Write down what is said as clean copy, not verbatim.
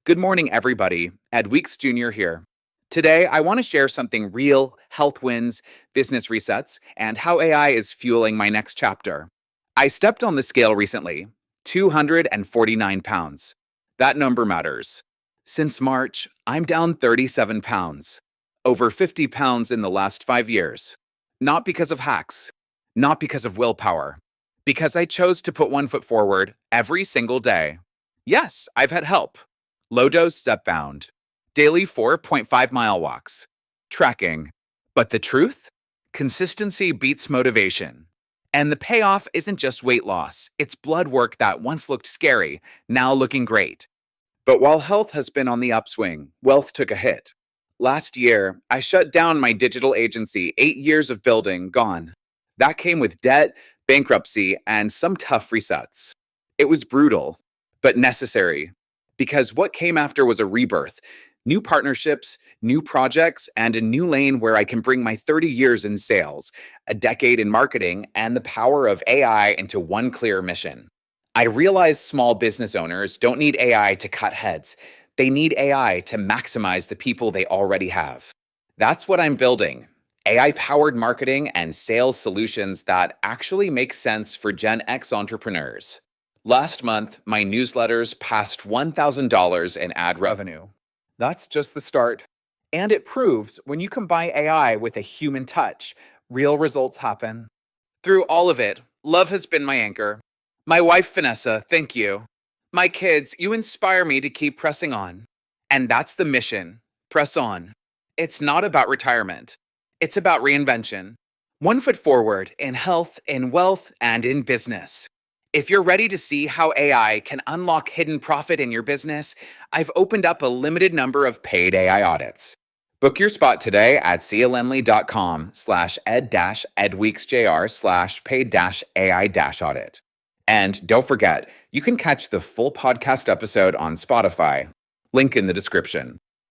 Good morning, everybody. Ed Weeks Jr. here. Today, I want to share something real, health wins, business resets, and how AI is fueling my next chapter. I stepped on the scale recently, 249 pounds. That number matters. Since March, I'm down 37 pounds, over 50 pounds in the last 5 years. Not because of hacks, not because of willpower, because I chose to put one foot forward every single day. Yes, I've had help. Low dose Zepbound, daily 4.5 mile walks, tracking. But the truth? Consistency beats motivation. And the payoff isn't just weight loss, it's blood work that once looked scary, now looking great. But while health has been on the upswing, wealth took a hit. Last year, I shut down my digital agency, 8 years of building gone. That came with debt, bankruptcy, and some tough resets. It was brutal, but necessary. Because what came after was a rebirth, new partnerships, new projects, and a new lane where I can bring my 30 years in sales, a decade in marketing, and the power of AI into one clear mission. I realize small business owners don't need AI to cut heads. They need AI to maximize the people they already have. That's what I'm building. AI-powered marketing and sales solutions that actually make sense for Gen X entrepreneurs. Last month, my newsletters passed $1,000 in ad revenue. That's just the start. And it proves when you combine AI with a human touch, real results happen. Through all of it, love has been my anchor. My wife, Vanessa, thank you. My kids, you inspire me to keep pressing on. And that's the mission. Press on. It's not about retirement. It's about reinvention. One foot forward in health, in wealth, and in business. If you're ready to see how AI can unlock hidden profit in your business, I've opened up a limited number of paid AI audits. Book your spot today at cialenley.com/edweeksjr/paid-AI-audit. And don't forget, you can catch the full podcast episode on Spotify. Link in the description.